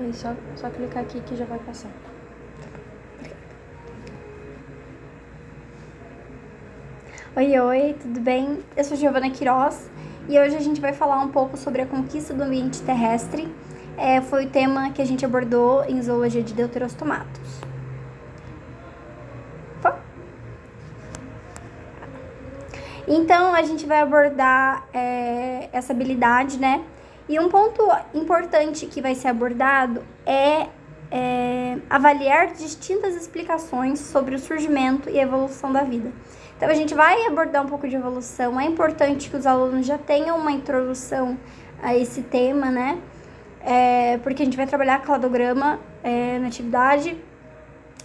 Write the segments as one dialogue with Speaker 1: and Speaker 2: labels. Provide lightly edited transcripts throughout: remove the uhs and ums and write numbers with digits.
Speaker 1: Aí só clicar aqui que já vai passar.
Speaker 2: Oi, tudo bem? Eu sou Giovana Queiroz e hoje a gente vai falar um pouco sobre a conquista do ambiente terrestre. Foi o tema que a gente abordou em Zoologia de Deuterostomatos. Então, a gente vai abordar essa habilidade, né? E um ponto importante que vai ser abordado é avaliar distintas explicações sobre o surgimento e a evolução da vida. Então, a gente vai abordar um pouco de evolução. É importante que os alunos já tenham uma introdução a esse tema, né? Porque a gente vai trabalhar cladograma na atividade,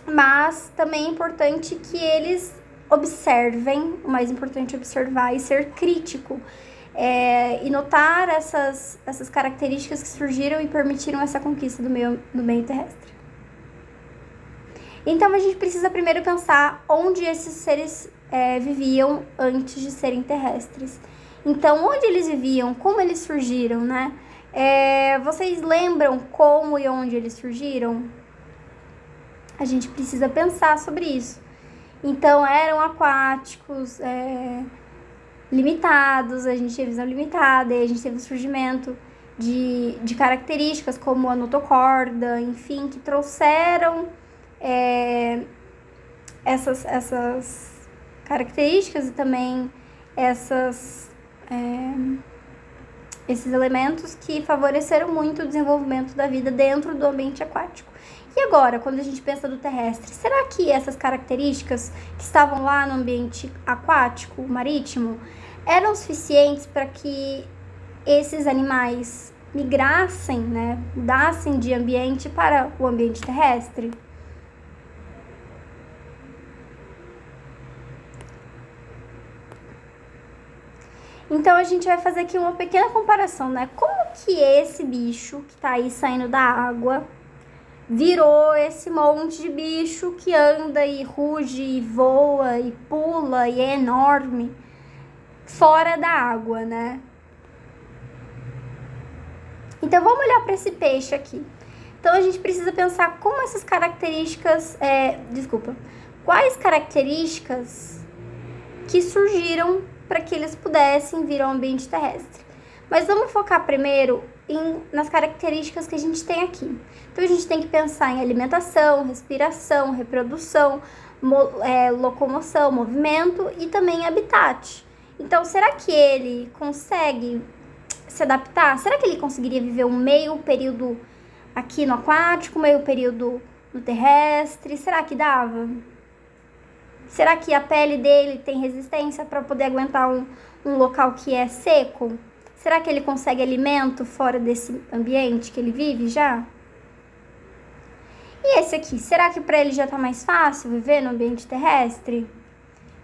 Speaker 2: mas também é importante que eles observem, o mais importante é observar e ser crítico, e notar essas características que surgiram e permitiram essa conquista do meio terrestre. Então, a gente precisa primeiro pensar onde esses seres viviam antes de serem terrestres. Então, onde eles viviam, como eles surgiram, né? Vocês lembram como e onde eles surgiram? A gente precisa pensar sobre isso. Então, eram aquáticos, limitados, a gente teve visão limitada, e a gente teve o surgimento de características como a notocorda, enfim, que trouxeram essas características e também esses elementos que favoreceram muito o desenvolvimento da vida dentro do ambiente aquático. E agora, quando a gente pensa do terrestre, será que essas características que estavam lá no ambiente aquático, marítimo, eram suficientes para que esses animais migrassem, né, mudassem de ambiente para o ambiente terrestre? Então, a gente vai fazer aqui uma pequena comparação, né? Como que esse bicho que tá aí saindo da água virou esse monte de bicho que anda e ruge e voa e pula e é enorme fora da água, né? Então, vamos olhar para esse peixe aqui. Então, a gente precisa pensar como essas características... quais características que surgiram para que eles pudessem vir ao ambiente terrestre. Mas vamos focar primeiro nas características que a gente tem aqui. Então, a gente tem que pensar em alimentação, respiração, reprodução, locomoção, movimento e também habitat. Então, será que ele consegue se adaptar? Será que ele conseguiria viver um meio período aqui no aquático, meio período no terrestre? Será que dava? Será que a pele dele tem resistência para poder aguentar um local que é seco? Será que ele consegue alimento fora desse ambiente que ele vive já? E esse aqui, será que para ele já tá mais fácil viver no ambiente terrestre?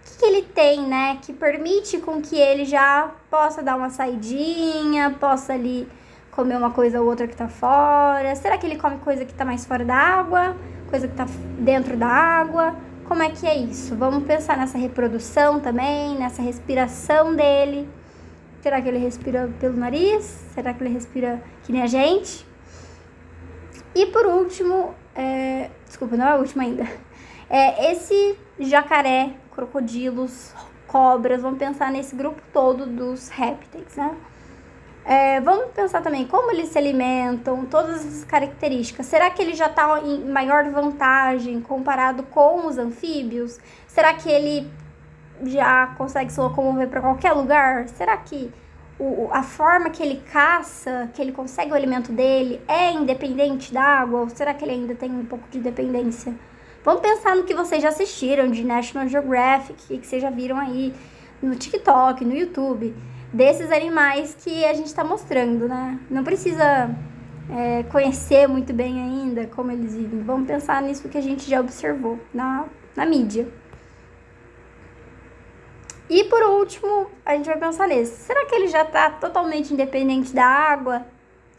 Speaker 2: O que ele tem, né, que permite com que ele já possa dar uma saidinha, possa ali comer uma coisa ou outra que tá fora? Será que ele come coisa que tá mais fora da água? Coisa que tá dentro da água? Como é que é isso? Vamos pensar nessa reprodução também, nessa respiração dele. Será que ele respira pelo nariz? Será que ele respira que nem a gente? E por último, não é o último ainda, esse jacaré, crocodilos, cobras, vamos pensar nesse grupo todo dos répteis, né? Vamos pensar também como eles se alimentam, todas essas características. Será que ele já está em maior vantagem comparado com os anfíbios? Será que ele já consegue se locomover para qualquer lugar? Será que a forma que ele caça, que ele consegue o alimento dele, é independente da água? Ou será que ele ainda tem um pouco de dependência? Vamos pensar no que vocês já assistiram de National Geographic, que vocês já viram aí no TikTok, no YouTube, desses animais que a gente está mostrando, né? Não precisa conhecer muito bem ainda como eles vivem. Vamos pensar nisso que a gente já observou na mídia. E por último, a gente vai pensar nesse. Será que ele já está totalmente independente da água?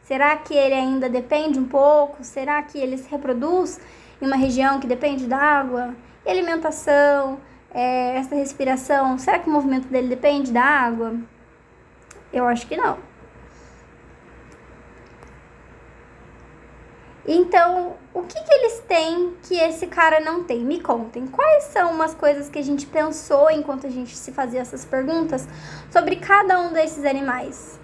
Speaker 2: Será que ele ainda depende um pouco? Será que ele se reproduz em uma região que depende da água? E alimentação, essa respiração, será que o movimento dele depende da água? Eu acho que não. Então, o que eles têm que esse cara não tem? Me contem. Quais são umas coisas que a gente pensou enquanto a gente se fazia essas perguntas sobre cada um desses animais?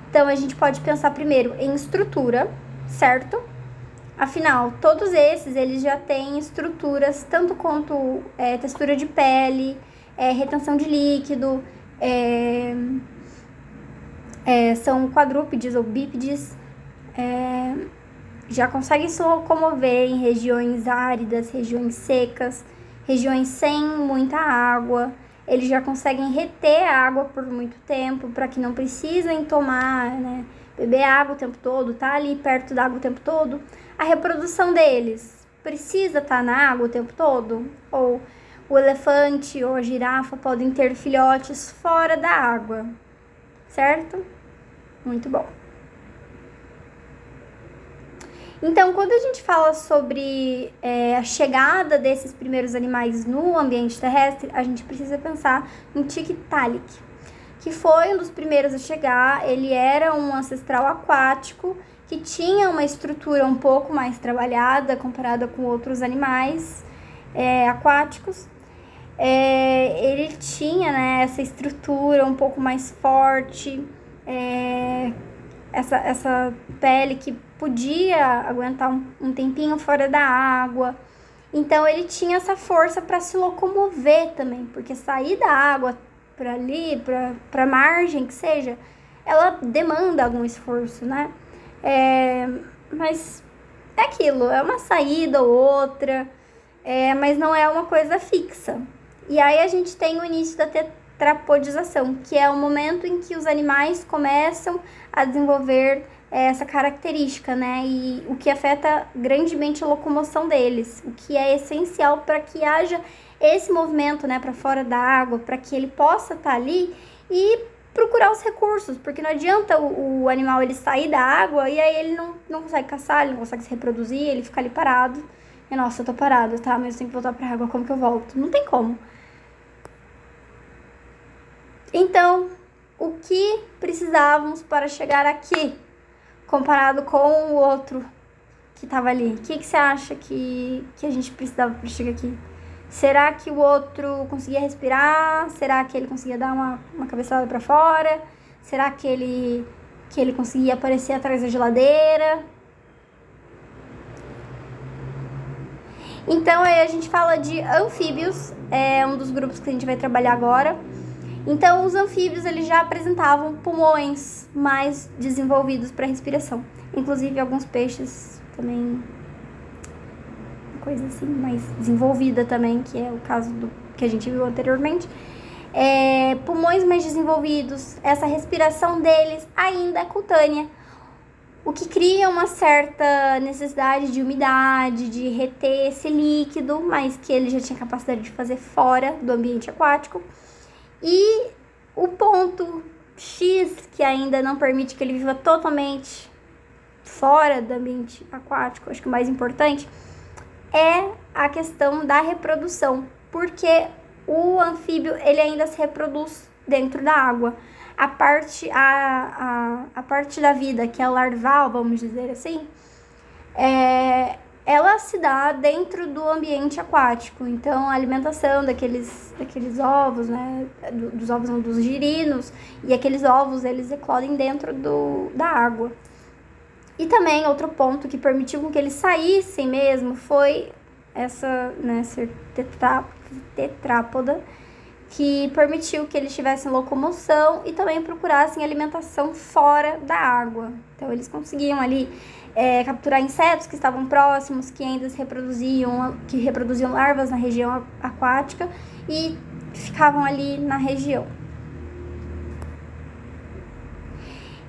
Speaker 2: Então, a gente pode pensar primeiro em estrutura, certo? Afinal, todos esses, eles já têm estruturas, tanto quanto textura de pele, retenção de líquido, são quadrúpedes ou bípedes, já conseguem se locomover em regiões áridas, regiões secas, regiões sem muita água. Eles já conseguem reter água por muito tempo, para que não precisem tomar, né, beber água o tempo todo, tá ali perto da água o tempo todo. A reprodução deles precisa estar na água o tempo todo? Ou o elefante ou a girafa podem ter filhotes fora da água, certo? Muito bom. Então, quando a gente fala sobre a chegada desses primeiros animais no ambiente terrestre, a gente precisa pensar no Tiktaalik, que foi um dos primeiros a chegar. Ele era um ancestral aquático que tinha uma estrutura um pouco mais trabalhada comparada com outros animais aquáticos. Ele tinha, né, essa estrutura um pouco mais forte, essa pele que podia aguentar um tempinho fora da água. Então ele tinha essa força para se locomover também, porque sair da água para ali, para margem que seja, ela demanda algum esforço, né? Mas é aquilo, é uma saída ou outra, mas não é uma coisa fixa. E aí a gente tem o início da tetrapodização, que é o momento em que os animais começam a desenvolver essa característica, né? E o que afeta grandemente a locomoção deles, o que é essencial para que haja esse movimento, né, para fora da água, para que ele possa estar ali e procurar os recursos, porque não adianta o animal ele sair da água e aí ele não consegue caçar, ele não consegue se reproduzir, ele fica ali parado. E, nossa, eu tô parado, tá? Mas eu tenho que voltar pra água, como que eu volto? Não tem como. Então, o que precisávamos para chegar aqui, comparado com o outro que estava ali? O que você acha que a gente precisava para chegar aqui? Será que o outro conseguia respirar? Será que ele conseguia dar uma cabeçada para fora? Será que ele conseguia aparecer atrás da geladeira? Então, aí a gente fala de anfíbios, é um dos grupos que a gente vai trabalhar agora. Então, os anfíbios, eles já apresentavam pulmões mais desenvolvidos para respiração. Inclusive, alguns peixes também, coisa assim, mais desenvolvida também, que é o caso do que a gente viu anteriormente. Pulmões mais desenvolvidos, essa respiração deles ainda é cutânea, o que cria uma certa necessidade de umidade, de reter esse líquido, mas que ele já tinha capacidade de fazer fora do ambiente aquático. E o ponto X, que ainda não permite que ele viva totalmente fora do ambiente aquático, acho que o mais importante, é a questão da reprodução, porque o anfíbio ele ainda se reproduz dentro da água. A parte da vida, que é larval, vamos dizer assim, ela se dá dentro do ambiente aquático. Então, a alimentação daqueles ovos, né, dos ovos não, dos girinos, e aqueles ovos, eles eclodem dentro da água. E também, outro ponto que permitiu com que eles saíssem mesmo foi essa, né, ser tetrápoda, que permitiu que eles tivessem locomoção e também procurassem alimentação fora da água. Então, eles conseguiam ali capturar insetos que estavam próximos, que ainda se reproduziam larvas na região aquática e ficavam ali na região.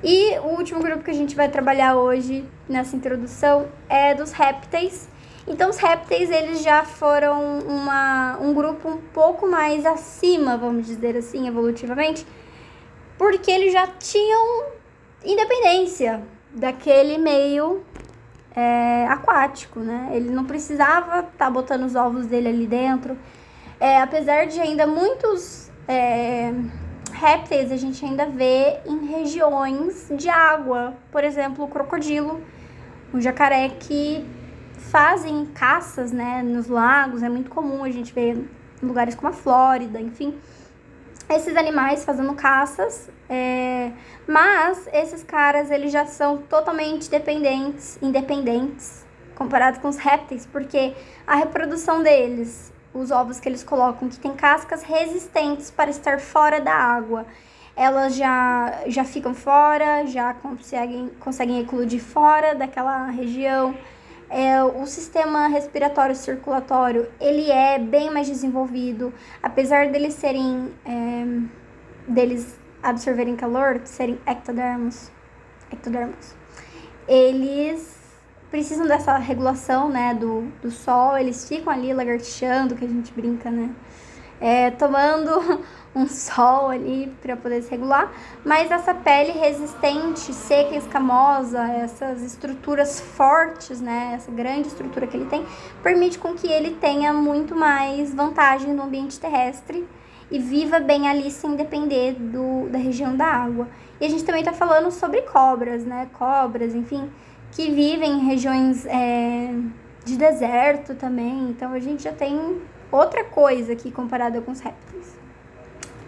Speaker 2: E o último grupo que a gente vai trabalhar hoje nessa introdução é dos répteis. Então, os répteis, eles já foram um grupo um pouco mais acima, vamos dizer assim, evolutivamente, porque eles já tinham independência daquele meio aquático, né? Ele não precisava estar botando os ovos dele ali dentro. Apesar de ainda muitos répteis a gente ainda vê em regiões de água. Por exemplo, o crocodilo. O jacaré que fazem caças, né, nos lagos, é muito comum a gente ver em lugares como a Flórida, enfim, esses animais fazendo caças, mas esses caras, eles já são totalmente independentes, comparados com os répteis, porque a reprodução deles, os ovos que eles colocam, que tem cascas resistentes para estar fora da água, elas já ficam fora, já conseguem eclodir fora daquela região. O sistema respiratório circulatório, ele é bem mais desenvolvido, apesar deles deles absorverem calor, serem ectodermos, eles precisam dessa regulação, né, do sol, eles ficam ali lagartixando, que a gente brinca, né, tomando um sol ali para poder se regular, mas essa pele resistente, seca e escamosa, essas estruturas fortes, né, essa grande estrutura que ele tem, permite com que ele tenha muito mais vantagem no ambiente terrestre e viva bem ali sem depender da região da água. E a gente também está falando sobre cobras, né, enfim, que vivem em regiões de deserto também, então a gente já tem outra coisa aqui comparada com os répteis.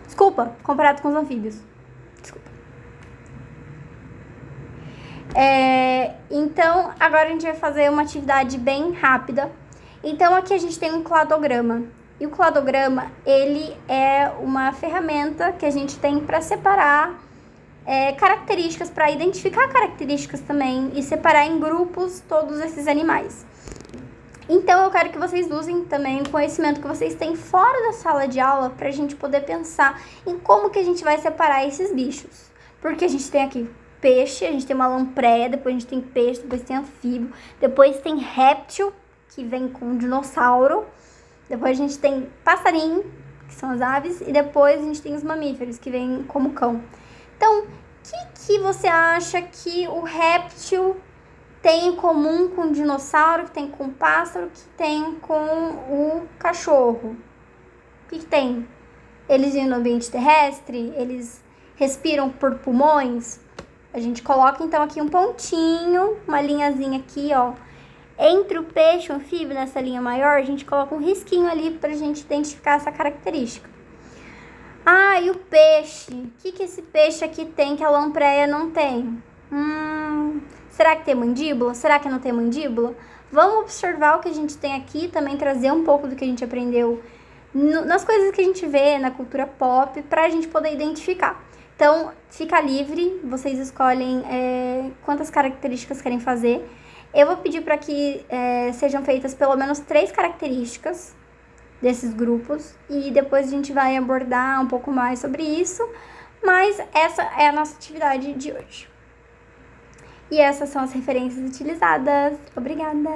Speaker 2: Desculpa, comparado com os anfíbios. Desculpa. Então, agora a gente vai fazer uma atividade bem rápida. Então, aqui a gente tem um cladograma. E o cladograma, ele é uma ferramenta que a gente tem para separar características, para identificar características também e separar em grupos todos esses animais. Então, eu quero que vocês usem também o conhecimento que vocês têm fora da sala de aula para a gente poder pensar em como que a gente vai separar esses bichos. Porque a gente tem aqui peixe, a gente tem uma lampreia, depois a gente tem peixe, depois tem anfíbio, depois tem réptil, que vem com dinossauro, depois a gente tem passarinho, que são as aves, e depois a gente tem os mamíferos, que vêm como cão. Então, o que você acha que o réptil tem em comum com o dinossauro, que tem com o pássaro, que tem com o cachorro? O que tem? Eles vivem no ambiente terrestre? Eles respiram por pulmões? A gente coloca então aqui um pontinho, uma linhazinha aqui, ó. Entre o peixe e o anfíbio, nessa linha maior, a gente coloca um risquinho ali pra gente identificar essa característica. Ah, e o peixe? O que esse peixe aqui tem que a lampreia não tem? Será que tem mandíbula? Será que não tem mandíbula? Vamos observar o que a gente tem aqui, também trazer um pouco do que a gente aprendeu nas coisas que a gente vê na cultura pop, pra gente poder identificar. Então, fica livre, vocês escolhem quantas características querem fazer. Eu vou pedir para que sejam feitas pelo menos 3 características desses grupos e depois a gente vai abordar um pouco mais sobre isso, mas essa é a nossa atividade de hoje. E essas são as referências utilizadas. Obrigada!